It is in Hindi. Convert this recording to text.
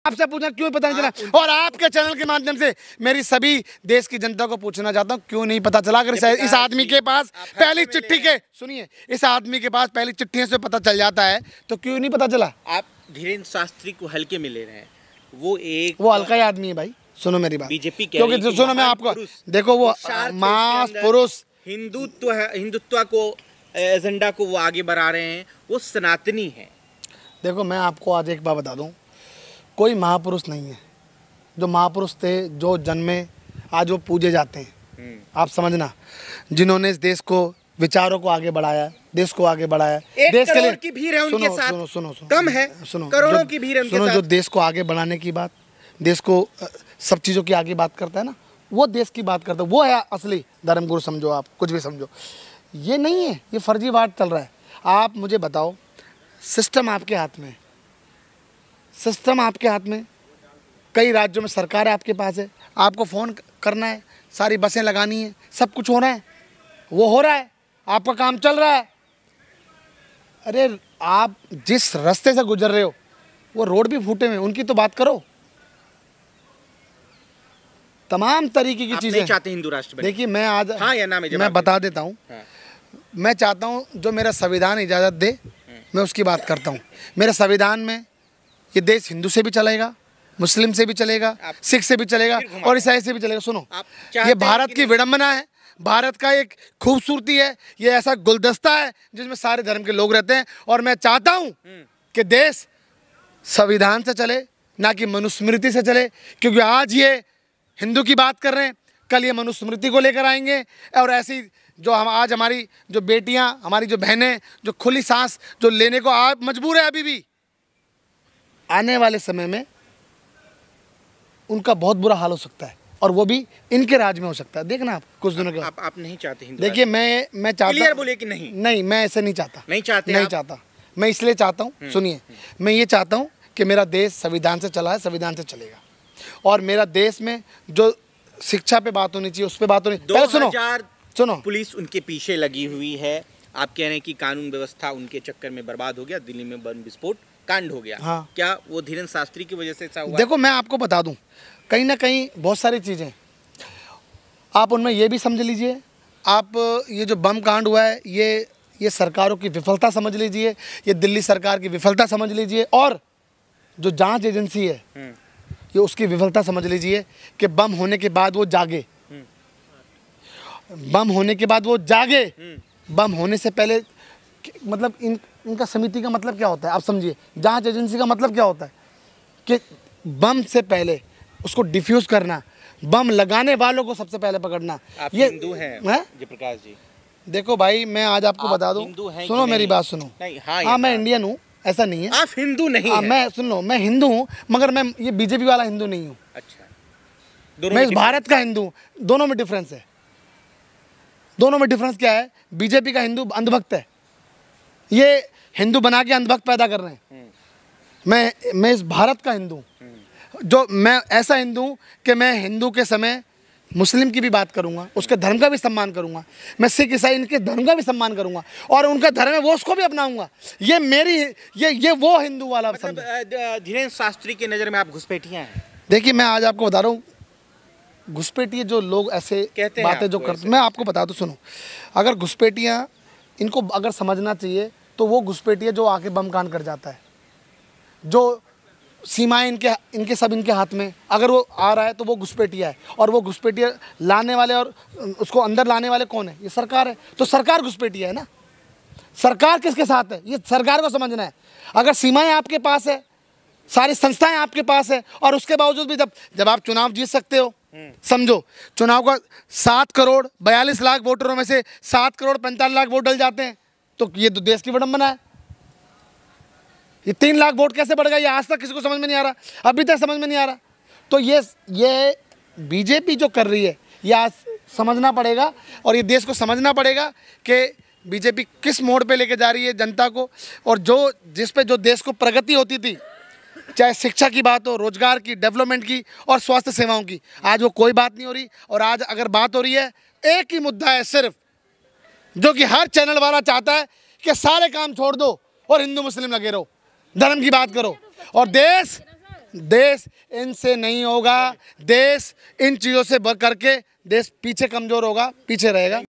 आपसे पूछना क्यों पता नहीं चला, और आपके चैनल के माध्यम से मेरी सभी देश की जनता को पूछना चाहता हूँ क्यों नहीं पता चला। अगर इस आदमी के पास पहली चिट्ठी के सुनिए, इस आदमी के पास पहली चिट्ठी से पता चल जाता है तो क्यों नहीं पता चला। आप धीरेन्द्र शास्त्री को हल्के में ले रहे हैं, वो हल्का ही आदमी है भाई। सुनो मेरी बात, बीजेपी क्योंकि सुनो मैं आपको देखो वो मास पुरुष हिंदुत्व को एजेंडा को वो आगे बढ़ा रहे हैं, वो सनातनी है। देखो मैं आपको आज एक बात बता दूं, कोई महापुरुष नहीं है। जो महापुरुष थे, जो जन्मे, आज वो पूजे जाते हैं। आप समझना, जिन्होंने इस देश को विचारों को आगे बढ़ाया, देश को आगे बढ़ाया, देश के लिए की भीड़ है उनके साथ। सुनो सुनो सुनो कम है, सुनो करोड़ों की भीड़ है उनके साथ। जो देश को आगे बढ़ाने की बात, देश को सब चीज़ों की आगे बात करता है ना, वो देश की बात करता है, वो है असली धर्मगुरु। समझो, आप कुछ भी समझो, ये नहीं है, ये फर्जीवाड़ चल रहा है। आप मुझे बताओ, सिस्टम आपके हाथ में, सिस्टम आपके हाथ में, कई राज्यों में सरकार है आपके पास है, आपको फ़ोन करना है, सारी बसें लगानी है, सब कुछ होना है, वो हो रहा है, आपका काम चल रहा है। अरे आप जिस रास्ते से गुजर रहे हो वो रोड भी फूटे हुए, उनकी तो बात करो। तमाम तरीके की चीज़ें चाहते हिंदू राष्ट्र बने। देखिए मैं आज हाँ या ना में मैं बता देता हूँ। मैं चाहता हूँ जो मेरा संविधान इजाज़त दे मैं उसकी बात करता हूँ। मेरे संविधान में ये देश हिंदू से भी चलेगा, मुस्लिम से भी चलेगा, सिख से भी चलेगा और ईसाई से भी चलेगा। सुनो, ये भारत की विडंबना है, भारत का एक खूबसूरती है, ये ऐसा गुलदस्ता है जिसमें सारे धर्म के लोग रहते हैं। और मैं चाहता हूँ कि देश संविधान से चले, ना कि मनुस्मृति से चले, क्योंकि आज ये हिंदू की बात कर रहे हैं, कल ये मनुस्मृति को लेकर आएंगे। और ऐसी जो हम आज हमारी जो बेटियां, हमारी जो बहनें, जो खुली सांस जो लेने को आप मजबूर है, अभी भी आने वाले समय में उनका बहुत बुरा हाल हो सकता है, और वो भी इनके राज में हो सकता है। देखना आप कुछ दिनों के बाद। आप नहीं चाहते हिंदू? देखिए मैं चाहता, क्लियर बोले कि नहीं, मैं ऐसे नहीं चाहता, नहीं चाहता। मैं इसलिए चाहता हूँ, सुनिए, मैं ये चाहता हूँ कि मेरा देश संविधान से चला है, संविधान से चलेगा, और मेरा देश में जो शिक्षा पे बात होनी चाहिए उस पे बात होनी। पहले सुनो, पुलिस उनके पीछे लगी हुई है। आप कह रहे हैं कि कानून व्यवस्था उनके चक्कर में बर्बाद हो गया, दिल्ली में बम विस्फोट कांड हो गया। हाँ। क्या वो धीरेन्द्र शास्त्री की वजह से ऐसा हुआ? देखो मैं आपको बता दूं, कहीं ना कहीं बहुत सारी चीज़ें आप उनमें ये भी समझ लीजिए। आप ये जो बम कांड हुआ है, ये सरकारों की विफलता समझ लीजिए, ये दिल्ली सरकार की विफलता समझ लीजिए, और जो जांच एजेंसी है ये उसकी विफलता समझ लीजिए कि बम होने के बाद वो जागे, बम होने के बाद वो जागे। बम होने से पहले मतलब इनका समिति का मतलब क्या होता है आप समझिए, जांच एजेंसी का मतलब क्या होता है कि बम से पहले उसको डिफ्यूज करना, बम लगाने वालों को सबसे पहले पकड़ना। आप ये हिंदू हैं जयप्रकाश जी? देखो भाई मैं आज आपको बता दूं, सुनो मेरी बात सुनो। हाँ मैं इंडियन हूँ, ऐसा नहीं है। आप हिंदू नहीं हैं? मैं सुन लो, मैं हिंदू हूँ, मगर मैं ये बीजेपी वाला हिंदू नहीं हूँ। अच्छा, मैं इस भारत का हिंदू हूँ। दोनों में डिफरेंस है। दोनों में डिफरेंस क्या है? बीजेपी का हिंदू अंधभक्त है, ये हिंदू बना के अंधभक्त पैदा कर रहे हैं। मैं इस भारत का हिंदू हूँ, जो मैं ऐसा हिंदू हूँ कि मैं हिंदू के समय मुस्लिम की भी बात करूंगा, उसके धर्म का भी सम्मान करूंगा, मैं सिख ईसाई इनके धर्म का भी सम्मान करूंगा, और उनका धर्म है वो उसको भी अपनाऊंगा। ये मेरी ये वो हिंदू वाला मतलब धीरेन्द्र शास्त्री की नज़र में आप घुसपैठियाँ हैं? देखिए मैं आज आपको बता रहा हूँ, घुसपैठिए जो लोग ऐसे बातें जो करते, मैं आपको बता दूँ, सुनो, अगर घुसपैठियाँ इनको अगर समझना चाहिए तो वो घुसपैठिए जो आके बम कांड कर जाता है, जो सीमाएं इनके सब इनके हाथ में, अगर वो आ रहा है तो वो घुसपैठिया है, और वो घुसपैठिया लाने वाले और उसको अंदर लाने वाले कौन है? ये सरकार है। तो सरकार घुसपैठिया है ना, सरकार किसके साथ है ये सरकार को समझना है। अगर सीमाएं आपके पास है, सारी संस्थाएं आपके पास है, और उसके बावजूद भी जब आप चुनाव जीत सकते हो, समझो चुनाव का 7 करोड़ 42 लाख वोटरों में से 7 करोड़ 45 लाख वोट डल जाते हैं, तो ये तो देश की विडंबना है। ये 3 लाख वोट कैसे बढ़ गया, ये आज तक किसी को समझ में नहीं आ रहा, अभी तक समझ में नहीं आ रहा। तो ये बीजेपी जो कर रही है, ये आज समझना पड़ेगा, और ये देश को समझना पड़ेगा कि बीजेपी किस मोड़ पे लेके जा रही है जनता को, और जिस पे जो देश को प्रगति होती थी, चाहे शिक्षा की बात हो, रोजगार की, डेवलपमेंट की और स्वास्थ्य सेवाओं की, आज वो कोई बात नहीं हो रही। और आज अगर बात हो रही है, एक ही मुद्दा है सिर्फ, जो कि हर चैनल वाला चाहता है कि सारे काम छोड़ दो और हिंदू मुस्लिम लगे रहो, धर्म की बात करो, और देश इनसे नहीं होगा। देश इन चीज़ों से करके देश पीछे कमज़ोर होगा, पीछे रहेगा।